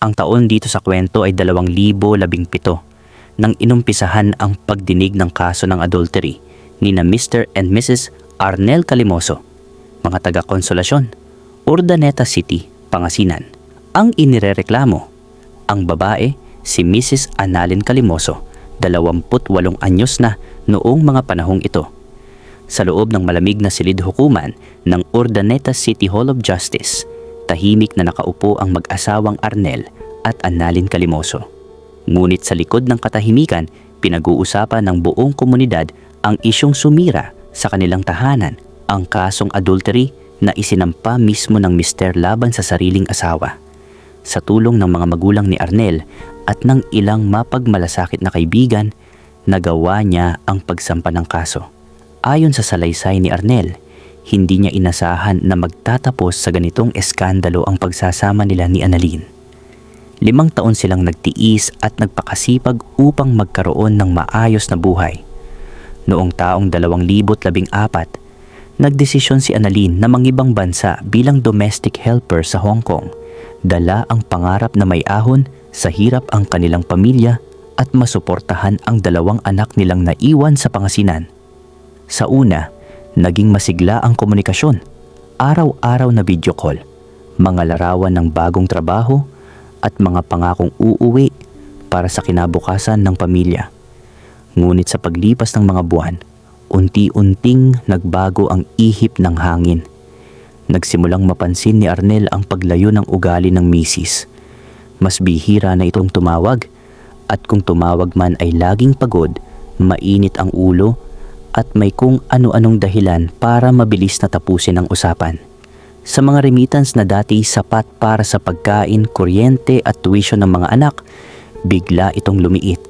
Ang taon dito sa kwento ay 2017 nang inumpisahan ang pagdinig ng kaso ng adultery ni na Mr. and Mrs. Arnel Calimoso, mga taga-Konsolasyon, Urdaneta City, Pangasinan. Ang inirereklamo, ang babae si Mrs. Annalyn Calimoso, 28 anyos na noong mga panahong ito. Sa loob ng malamig na silid hukuman ng Urdaneta City Hall of Justice, tahimik na nakaupo ang mag-asawang Arnel at Annalyn Calimoso. Ngunit sa likod ng katahimikan, pinag-uusapan ng buong komunidad ang isyong sumira sa kanilang tahanan, ang kasong adultery na isinampa mismo ng mister laban sa sariling asawa. Sa tulong ng mga magulang ni Arnel at ng ilang mapagmalasakit na kaibigan, nagawa niya ang pagsampa ng kaso. Ayon sa salaysay ni Arnel, hindi niya inasahan na magtatapos sa ganitong eskandalo ang pagsasama nila ni Annalyn. 5 taon silang nagtiis at nagpakasipag upang magkaroon ng maayos na buhay. Noong taong 2014, nagdesisyon si Annalyn na mangibang bansa bilang domestic helper sa Hong Kong. Dala ang pangarap na may ahon sa hirap ang kanilang pamilya at masuportahan ang 2 anak nilang naiwan sa Pangasinan. Sa una, naging masigla ang komunikasyon, araw-araw na video call, mga larawan ng bagong trabaho at mga pangakong uuwi para sa kinabukasan ng pamilya. Ngunit sa paglipas ng mga buwan, unti-unting nagbago ang ihip ng hangin. Nagsimulang mapansin ni Arnel ang paglayo ng ugali ng misis. Mas bihira na itong tumawag, at kung tumawag man ay laging pagod, mainit ang ulo, at may kung ano-anong dahilan para mabilis na tapusin ang usapan. Sa mga remittance na dati sapat para sa pagkain, kuryente at tuition ng mga anak, bigla itong lumiit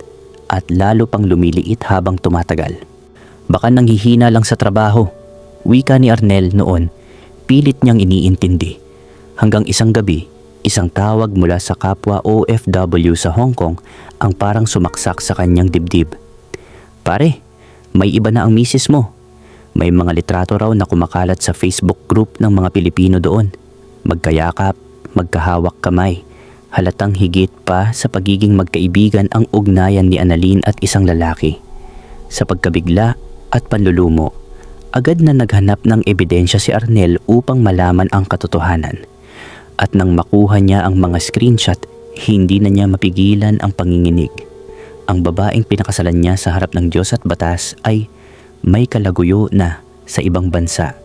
at lalo pang lumiliit habang tumatagal. Baka nanghihina lang sa trabaho, wika ni Arnel noon, pilit niyang iniintindi. Hanggang isang gabi, isang tawag mula sa kapwa OFW sa Hong Kong ang parang sumaksak sa kanyang dibdib. "Pare, may iba na ang misis mo." May mga litrato raw na kumakalat sa Facebook group ng mga Pilipino doon. Magkayakap, magkahawak kamay. Halatang higit pa sa pagiging magkaibigan ang ugnayan ni Annalyn at isang lalaki. Sa pagkabigla at panlulumo, agad na naghanap ng ebidensya si Arnel upang malaman ang katotohanan. At nang makuha niya ang mga screenshot, hindi na niya mapigilan ang panginginig. Ang babaeng pinakasalan niya sa harap ng Diyos at batas ay may kalaguyo na sa ibang bansa.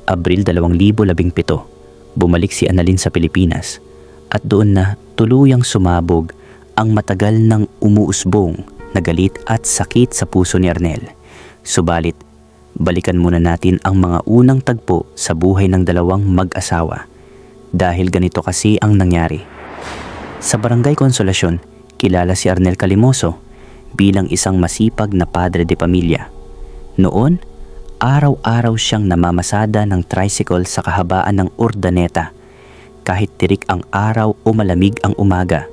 Abril 2017, bumalik si Annalyn sa Pilipinas at doon na tuluyang sumabog ang matagal ng umuusbong na galit at sakit sa puso ni Arnel. Subalit, balikan muna natin ang mga unang tagpo sa buhay ng 2 mag-asawa. Dahil ganito kasi ang nangyari. Sa Barangay Konsolasyon, kilala si Arnel Calimoso bilang isang masipag na padre de pamilya. Noon, araw-araw siyang namamasada ng tricycle sa kahabaan ng Urdaneta, kahit tirik ang araw o malamig ang umaga,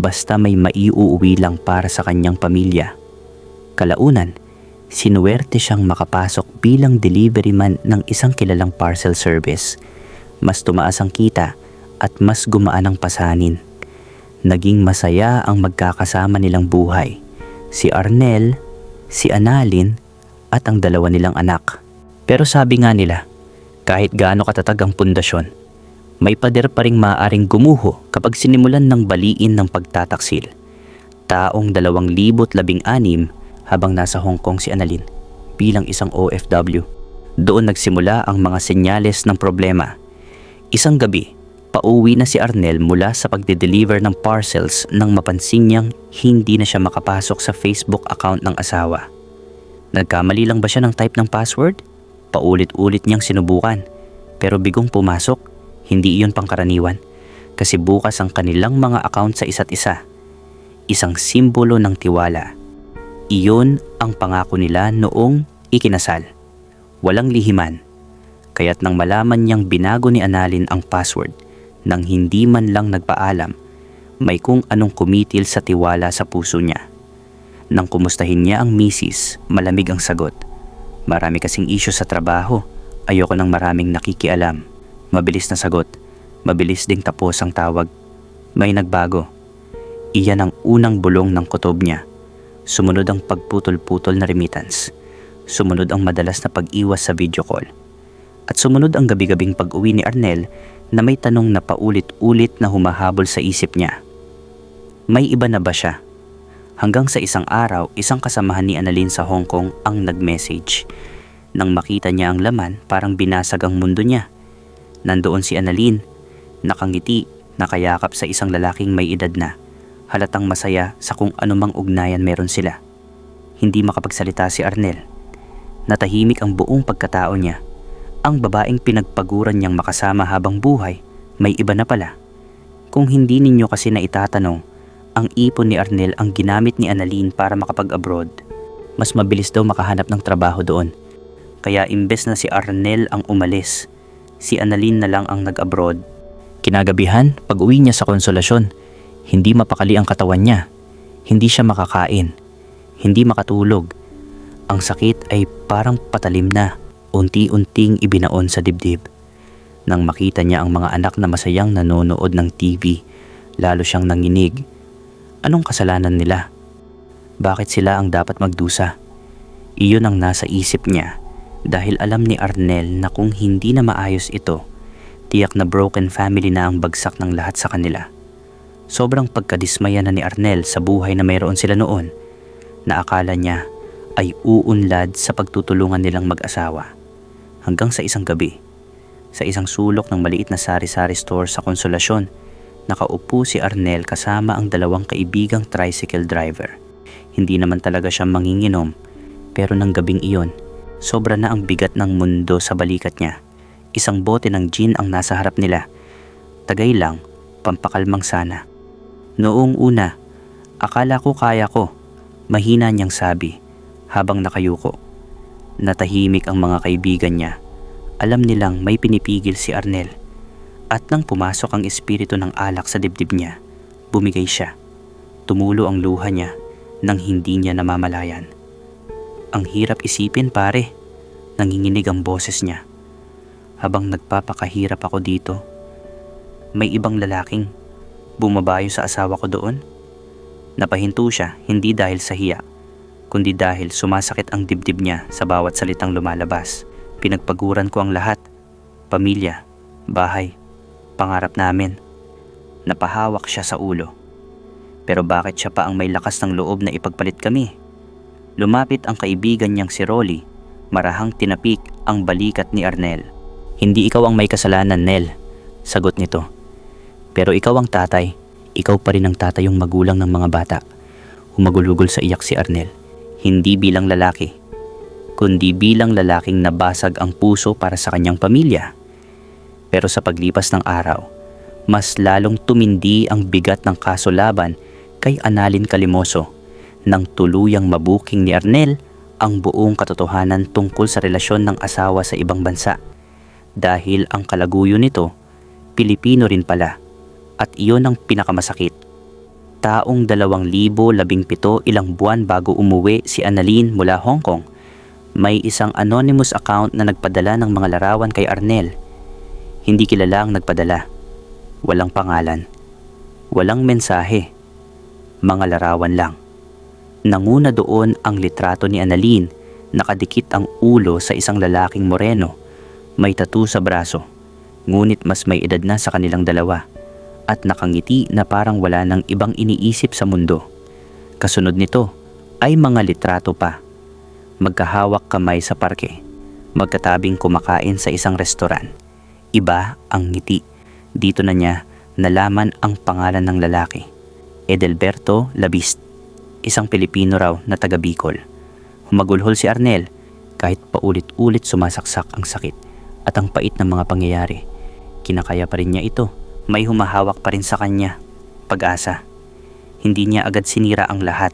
basta may maiuuwi lang para sa kanyang pamilya. Kalaunan, sinuwerte siyang makapasok bilang delivery man ng isang kilalang parcel service. Mas tumaas ang kita at mas gumaan ang pasanin. Naging masaya ang magkakasama nilang buhay. Si Arnel, si Annalyn, at ang 2 nilang anak. Pero sabi nga nila, kahit gaano katatag ang pundasyon, may pader pa ring maaaring gumuho kapag sinimulan ng baliin ng pagtataksil. Taong 2016 habang nasa Hong Kong si Annalyn bilang isang OFW. Doon nagsimula ang mga senyales ng problema. Isang gabi, pauwi na si Arnel mula sa pagde-deliver ng parcels nang mapansin niyang hindi na siya makapasok sa Facebook account ng asawa. Nagkamali lang ba siya ng type ng password? Paulit-ulit niyang sinubukan, pero bigong pumasok. Hindi iyon pangkaraniwan, kasi bukas ang kanilang mga account sa isa't isa. Isang simbolo ng tiwala. Iyon ang pangako nila noong ikinasal. Walang lihiman. Kaya't nang malaman niyang binago ni Annalyn ang password, nang hindi man lang nagpaalam, may kung anong kumitil sa tiwala sa puso niya. Nang kumustahin niya ang misis, malamig ang sagot. "Marami kasing issue sa trabaho. Ayoko ng maraming nakikialam." Mabilis na sagot. Mabilis ding tapos ang tawag. May nagbago. Iyan ang unang bulong ng kutob niya. Sumunod ang pagputol-putol na remittance. Sumunod ang madalas na pag-iwas sa video call. At sumunod ang gabi-gabing pag-uwi ni Arnel na may tanong na paulit-ulit na humahabol sa isip niya. May iba na ba siya? Hanggang sa isang araw, isang kasamahan ni Annalyn sa Hong Kong ang nag-message. Nang makita niya ang laman, parang binasag ang mundo niya. Nandoon si Annalyn, nakangiti, nakayakap sa isang lalaking may edad na. Halatang masaya sa kung anumang ugnayan meron sila. Hindi makapagsalita si Arnel. Natahimik ang buong pagkatao niya. Ang babaeng pinagpaguran niyang makasama habang buhay, may iba na pala. Kung hindi ninyo kasi na itatanong, ang ipon ni Arnel ang ginamit ni Annalyn para makapag-abroad. Mas mabilis daw makahanap ng trabaho doon. Kaya imbes na si Arnel ang umalis, si Annalyn na lang ang nag-abroad. Kinagabihan, pag-uwi niya sa konsolasyon, hindi mapakali ang katawan niya. Hindi siya makakain. Hindi makatulog. Ang sakit ay parang patalim na, unti-unting ibinaon sa dibdib. Nang makita niya ang mga anak na masayang nanonood ng TV, lalo siyang nanginig. Anong kasalanan nila? Bakit sila ang dapat magdusa? Iyon ang nasa isip niya dahil alam ni Arnel na kung hindi na maayos ito, tiyak na broken family na ang bagsak ng lahat sa kanila. Sobrang pagkadismaya na ni Arnel sa buhay na mayroon sila noon, na akala niya ay uunlad sa pagtutulungan nilang mag-asawa. Hanggang sa isang gabi, sa isang sulok ng maliit na sari-sari store sa Konsolasyon, nakaupo si Arnel kasama ang dalawang kaibigang tricycle driver. Hindi naman talaga siya manginginom, pero ng gabing iyon, sobra na ang bigat ng mundo sa balikat niya. Isang bote ng gin ang nasa harap nila. Tagay lang, pampakalmang sana. Noong una, akala ko kaya ko, mahina niyang sabi habang nakayuko. Natahimik ang mga kaibigan niya. Alam nilang may pinipigil si Arnel. At nang pumasok ang espiritu ng alak sa dibdib niya, bumigay siya. Tumulo ang luha niya nang hindi niya namamalayan. Ang hirap isipin pare, nanginginig ang boses niya. Habang nagpapakahirap ako dito, may ibang lalaking bumabayo sa asawa ko doon. Napahinto siya hindi dahil sa hiya, kundi dahil sumasakit ang dibdib niya sa bawat salitang lumalabas. Pinagpaguran ko ang lahat, pamilya, bahay, pangarap namin. Napahawak siya sa ulo. Pero bakit siya pa ang may lakas ng loob na ipagpalit kami? Lumapit ang kaibigan niyang si Rolly, marahang tinapik ang balikat ni Arnel. Hindi ikaw ang may kasalanan, Nel, sagot nito. Pero ikaw ang tatay, ikaw pa rin ang tatayong magulang ng mga bata. Humagulugol sa iyak si Arnel, hindi bilang lalaki, kundi bilang lalaking nabasag ang puso para sa kanyang pamilya. Pero sa paglipas ng araw, mas lalong tumindi ang bigat ng kaso laban kay Annalyn Calimoso nang tuluyang mabuking ni Arnel ang buong katotohanan tungkol sa relasyon ng asawa sa ibang bansa. Dahil ang kalaguyo nito, Pilipino rin pala, at iyon ang pinakamasakit. Taong 2017 ilang buwan bago umuwi si Annalyn mula Hong Kong, may isang anonymous account na nagpadala ng mga larawan kay Arnel. Hindi kilala ang nagpadala. Walang pangalan. Walang mensahe. Mga larawan lang. Nanguna doon ang litrato ni Annalyn, nakadikit ang ulo sa isang lalaking moreno. May tattoo sa braso, ngunit mas may edad na sa kanilang dalawa, at nakangiti na parang wala nang ibang iniisip sa mundo. Kasunod nito ay mga litrato pa. Magkahawak kamay sa parke, magkatabing kumakain sa isang restoran. Iba ang ngiti. Dito na niya nalaman ang pangalan ng lalaki. Edelberto Labist, isang Pilipino raw na taga Bicol. Humagulhol si Arnel kahit paulit-ulit sumasaksak ang sakit at ang pait ng mga pangyayari. Kinakaya pa rin niya ito. May humahawak pa rin sa kanya. Pag-asa. Hindi niya agad sinira ang lahat.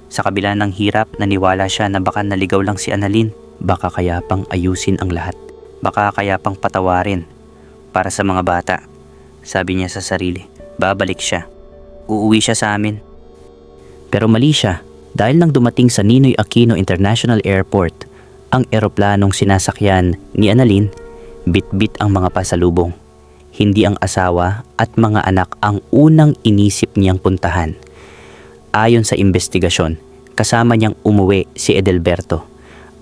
Sa kabila ng hirap, naniwala siya na baka naligaw lang si Annalyn. Baka kaya pang ayusin ang lahat. Baka kaya pang patawarin. Para sa mga bata. Sabi niya sa sarili, babalik siya. Uuwi siya sa amin. Pero mali siya. Dahil nang dumating sa Ninoy Aquino International Airport, ang eroplanong sinasakyan ni Annalyn, bit-bit ang mga pasalubong. Hindi ang asawa at mga anak ang unang inisip niyang puntahan. Ayon sa investigasyon, kasama niyang umuwi si Edelberto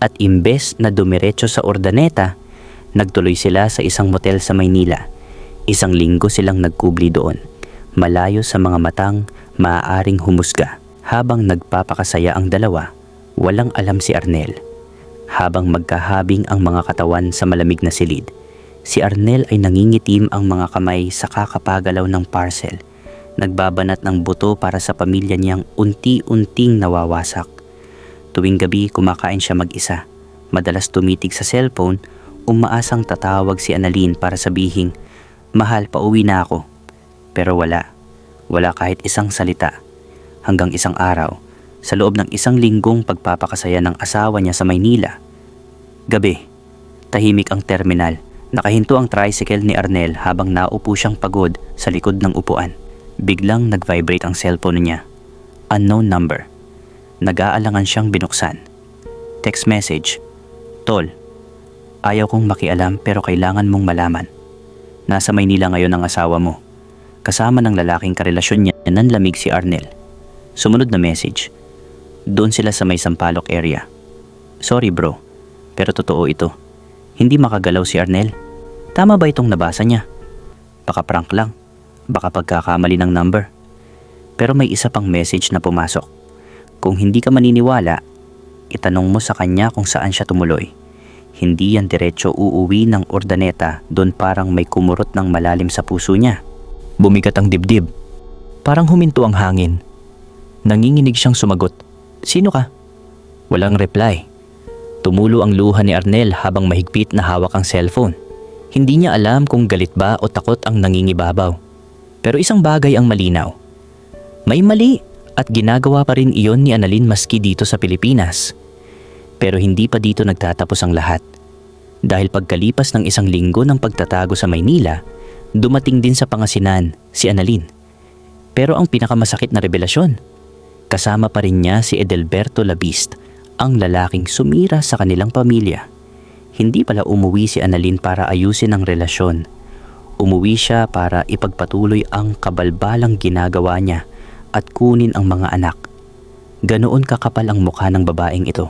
at imbes na dumiretso sa Urdaneta, nagtuloy sila sa isang motel sa Maynila. 1 linggo silang nagkubli doon, malayo sa mga matang maaaring humusga. Habang nagpapakasaya ang dalawa, walang alam si Arnel. Habang magkahabing ang mga katawan sa malamig na silid, si Arnel ay nangingitim ang mga kamay sa kakapagalaw ng parcel. Nagbabanat ng buto para sa pamilya niyang unti-unting nawawasak. Tuwing gabi kumakain siya mag-isa. Madalas tumitig sa cellphone, umaasang tatawag si Annalyn para sabihing, "Mahal, pauwi na ako." Pero wala kahit isang salita. Hanggang isang araw, sa loob ng 1 linggong pagpapakasaya ng asawa niya sa Maynila. Gabi, tahimik ang terminal. Nakahinto ang tricycle ni Arnel habang naupo siyang pagod sa likod ng upuan. Biglang nag-vibrate ang cellphone niya. Unknown number. Nag-aalangan siyang binuksan. Text message. "Tol, ayaw kong makialam pero kailangan mong malaman. Nasa Maynila ngayon ang asawa mo. Kasama ng lalaking karelasyon niya nanlamig si Arnel." Sumunod na message. Doon sila sa may Sampaloc area. "Sorry bro, pero totoo ito. Hindi makagalaw si Arnel. Tama ba itong nabasa niya? Baka prank lang. Baka pagkakamali ng number." Pero may isa pang message na pumasok. "Kung hindi ka maniniwala, itanong mo sa kanya kung saan siya tumuloy. Hindi yan diretso uuwi ng Urdaneta, doon parang may kumurot ng malalim sa puso niya." Bumigat ang dibdib. Parang huminto ang hangin. Nanginginig siyang sumagot. "Sino ka?" Walang reply. Tumulo ang luha ni Arnel habang mahigpit na hawak ang cellphone. Hindi niya alam kung galit ba o takot ang nangingibabaw. Pero isang bagay ang malinaw. May mali at ginagawa pa rin iyon ni Annalyn maski dito sa Pilipinas. Pero hindi pa dito nagtatapos ang lahat. Dahil pagkalipas ng 1 linggo ng pagtatago sa Maynila, dumating din sa Pangasinan si Annalyn. Pero ang pinakamasakit na revelasyon, kasama pa rin niya si Edelberto Labist, ang lalaking sumira sa kanilang pamilya. Hindi pala umuwi si Annalyn para ayusin ang relasyon. Umuwi siya para ipagpatuloy ang kabalbalang ginagawa niya at kunin ang mga anak. Ganoon kakapal ang mukha ng babaeng ito.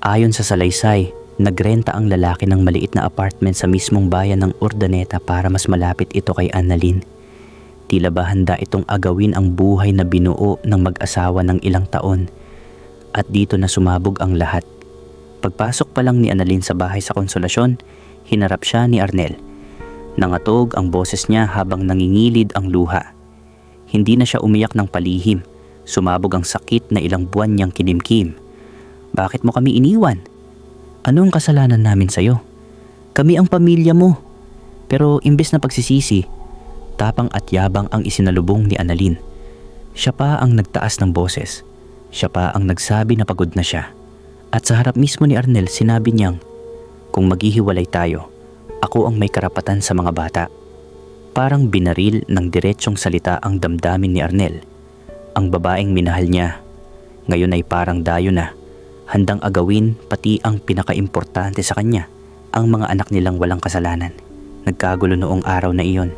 Ayon sa salaysay, nagrenta ang lalaki ng maliit na apartment sa mismong bayan ng Urdaneta para mas malapit ito kay Annalyn. Tila ba handa itong agawin ang buhay na binuo ng mag-asawa ng ilang taon. At dito na sumabog ang lahat. Pagpasok pa lang ni Annalyn sa bahay sa Konsolasyon, hinarap siya ni Arnel. Nangatog ang boses niya habang nangingilid ang luha. Hindi na siya umiyak ng palihim. Sumabog ang sakit na ilang buwan niyang kinimkim. "Bakit mo kami iniwan? Ano ang kasalanan namin sa'yo? Kami ang pamilya mo." Pero imbes na pagsisisi, tapang at yabang ang isinalubong ni Annalyn. Siya pa ang nagtaas ng boses. Siya pa ang nagsabi na pagod na siya. At sa harap mismo ni Arnel sinabi niyang, "Kung maghihiwalay tayo, ako ang may karapatan sa mga bata." Parang binaril ng diretsong salita ang damdamin ni Arnel. Ang babaeng minahal niya, ngayon ay parang dayo na. Handang agawin pati ang pinakaimportante sa kanya, ang mga anak nilang walang kasalanan. Nagkagulo noong araw na iyon.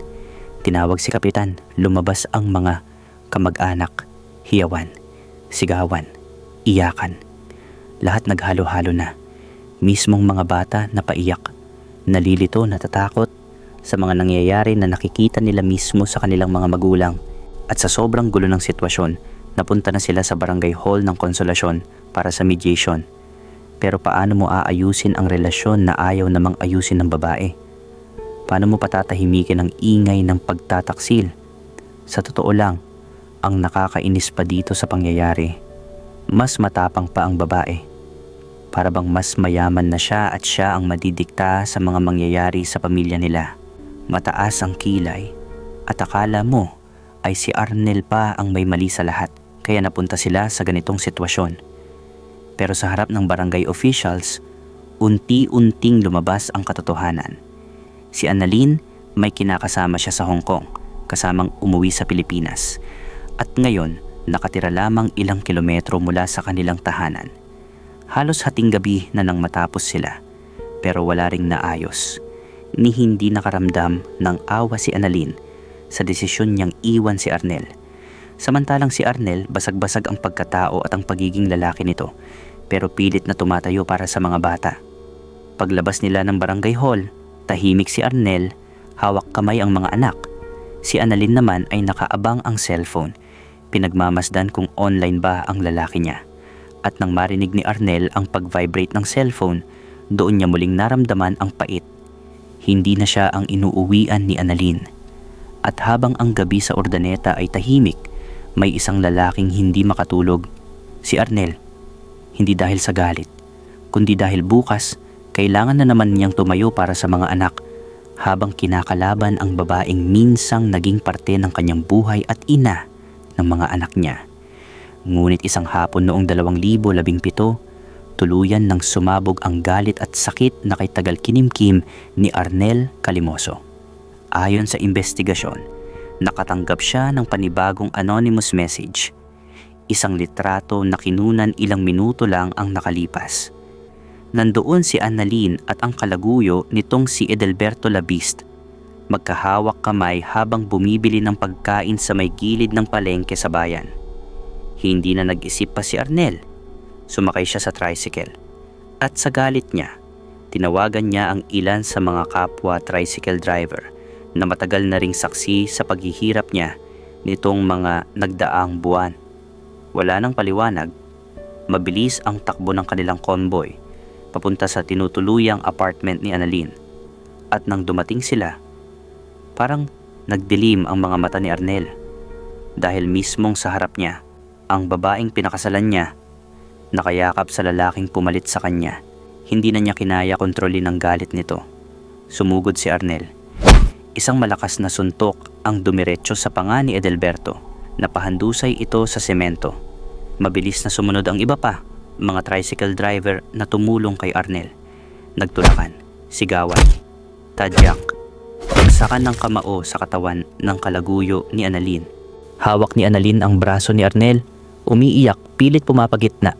Tinawag si Kapitan, lumabas ang mga kamag-anak, hiyawan, sigawan, iyakan. Lahat naghalo-halo na. Mismong mga bata napaiyak, nalilito, natatakot sa mga nangyayari na nakikita nila mismo sa kanilang mga magulang. At sa sobrang gulo ng sitwasyon, napunta na sila sa barangay hall ng Konsolasyon para sa mediation. Pero paano mo aayusin ang relasyon na ayaw namang ayusin ng babae? Paano mo patatahimikin ang ingay ng pagtataksil? Sa totoo lang, ang nakakainis pa dito sa pangyayari, mas matapang pa ang babae. Para bang mas mayaman na siya at siya ang madidikta sa mga mangyayari sa pamilya nila. Mataas ang kilay at akala mo ay si Arnel pa ang may mali sa lahat, kaya napunta sila sa ganitong sitwasyon. Pero sa harap ng barangay officials, unti-unting lumabas ang katotohanan. Si Annalyn may kinakasama siya sa Hong Kong, kasamang umuwi sa Pilipinas. At ngayon, nakatira lamang ilang kilometro mula sa kanilang tahanan. Halos hating gabi na nang matapos sila, pero wala ring naayos. ni hindi nakaramdam ng awa si Annalyn sa desisyon niyang iwan si Arnel. Samantalang si Arnel, basag-basag ang pagkatao at ang pagiging lalaki nito, pero pilit na tumatayo para sa mga bata. Paglabas nila ng barangay hall, tahimik si Arnel, hawak kamay ang mga anak. Si Annalyn naman ay nakaabang ang cellphone, pinagmamasdan kung online ba ang lalaki niya. At nang marinig ni Arnel ang pag-vibrate ng cellphone, doon niya muling naramdaman ang pait. Hindi na siya ang inuuwian ni Annalyn. At habang ang gabi sa Urdaneta ay tahimik, may isang lalaking hindi makatulog, si Arnel. Hindi dahil sa galit, kundi dahil bukas, kailangan na naman niyang tumayo para sa mga anak habang kinakalaban ang babaeng minsang naging parte ng kanyang buhay at ina ng mga anak niya. Ngunit isang hapon noong 2017, tuluyan nang sumabog ang galit at sakit na kay tagal kinimkim ni Arnel Calimoso. Ayon sa investigasyon, nakatanggap siya ng panibagong anonymous message. Isang litrato na kinunan ilang minuto lang ang nakalipas. Nandoon si Annalyn at ang kalaguyo nitong si Edelberto Labist. Magkahawak kamay habang bumibili ng pagkain sa may gilid ng palengke sa bayan. Hindi na nag-isip pa si Arnel. Sumakay siya sa tricycle. At sa galit niya, tinawagan niya ang ilan sa mga kapwa tricycle driver na matagal na ring saksi sa paghihirap niya nitong mga nagdaang buwan. Wala nang paliwanag, mabilis ang takbo ng kanilang convoy papunta sa tinutuluyang apartment ni Annalyn. At nang dumating sila, parang nagdilim ang mga mata ni Arnel dahil mismong sa harap niya, ang babaeng pinakasalan niya nakayakap sa lalaking pumalit sa kanya. Hindi na niya kinaya kontrolin ang galit nito. Sumugod si Arnel. Isang malakas na suntok ang dumiretso sa panga ni Edelberto. Napahandusay ito sa semento. Mabilis na sumunod ang iba pa, mga tricycle driver na tumulong kay Arnel. Nagtulakan, sigawan, tadyak, bagsakan ng kamao sa katawan ng kalaguyo ni Annalyn. Hawak ni Annalyn ang braso ni Arnel, umiiyak, pilit pumapagitna.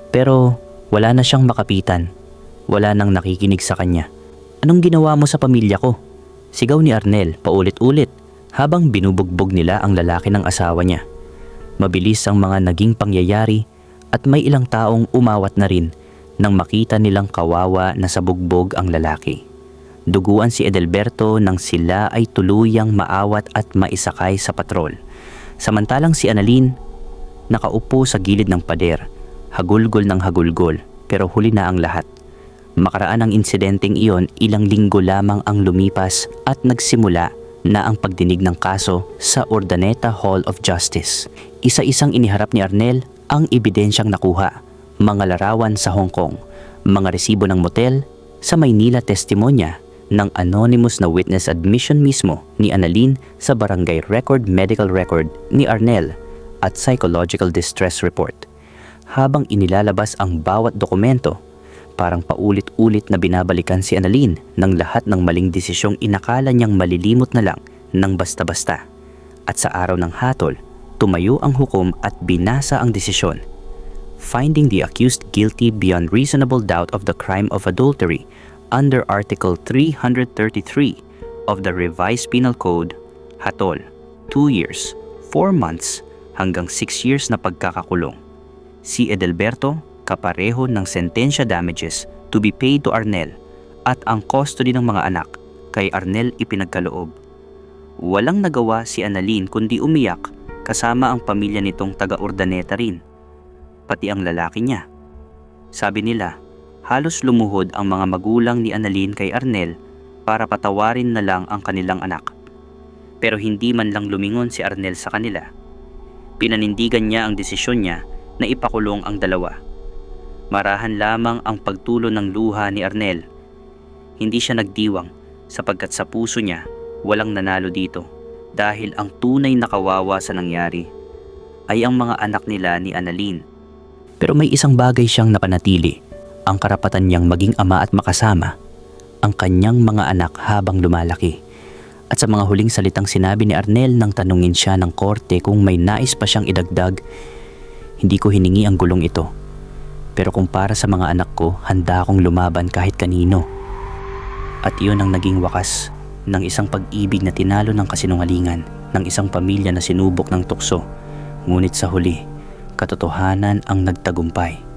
Pero wala na siyang makapitan. Wala nang nakikinig sa kanya. Anong ginawa mo sa pamilya ko? Sigaw ni Arnel paulit-ulit habang binubugbog nila ang lalaki ng asawa niya. Mabilis ang mga naging pangyayari at may ilang taong umawat na rin nang makita nilang kawawa na sabugbog ang lalaki. Duguan si Edelberto nang sila ay tuluyang maawat at maisakay sa patrol. Samantalang si Annalyn nakaupo sa gilid ng pader, hagulgol ng hagulgol, pero huli na ang lahat. Makaraan ang insidenteng iyon, ilang linggo lamang ang lumipas at nagsimula na ang pagdinig ng kaso sa Urdaneta Hall of Justice. Isa-isang iniharap ni Arnel ang ebidensyang nakuha, mga larawan sa Hong Kong, mga resibo ng motel, sa Maynila testimonya ng anonymous na witness admission mismo ni Annalyn sa barangay record medical record ni Arnel at psychological distress report. Habang inilalabas ang bawat dokumento, parang paulit-ulit na binabalikan si Annalyn ng lahat ng maling desisyong inakala niyang malilimot na lang ng basta-basta. At sa araw ng hatol, tumayo ang hukom at binasa ang desisyon. Finding the accused guilty beyond reasonable doubt of the crime of adultery under Article 333 of the Revised Penal Code, hatol, 2 years, 4 months hanggang 6 years na pagkakakulong. Si Edelberto, kapareho ng sentensya damages to be paid to Arnel at ang custody ng mga anak kay Arnel ipinagkaloob. Walang nagawa si Annalyn kundi umiyak kasama ang pamilya nitong taga-Urdaneta rin, pati ang lalaki niya. Sabi nila, halos lumuhod ang mga magulang ni Annalyn kay Arnel para patawarin na lang ang kanilang anak. Pero hindi man lang lumingon si Arnel sa kanila. Pinanindigan niya ang desisyon niya na ipakulong ang dalawa. Marahan lamang ang pagtulo ng luha ni Arnel. Hindi siya nagdiwang sapagkat sa puso niya walang nanalo dito dahil ang tunay na kawawa sa nangyari ay ang mga anak nila ni Annalyn. Pero may isang bagay siyang napanatili, ang karapatan niyang maging ama at makasama ang kanyang mga anak habang lumalaki. At sa mga huling salitang sinabi ni Arnel nang tanungin siya ng korte kung may nais pa siyang idagdag, "Hindi ko hiningi ang gulong ito. Pero kung para sa mga anak ko, handa akong lumaban kahit kanino." At iyon ang naging wakas ng isang pag-ibig na tinalo ng kasinungalingan, ng isang pamilya na sinubok ng tukso. Ngunit sa huli, katotohanan ang nagtagumpay.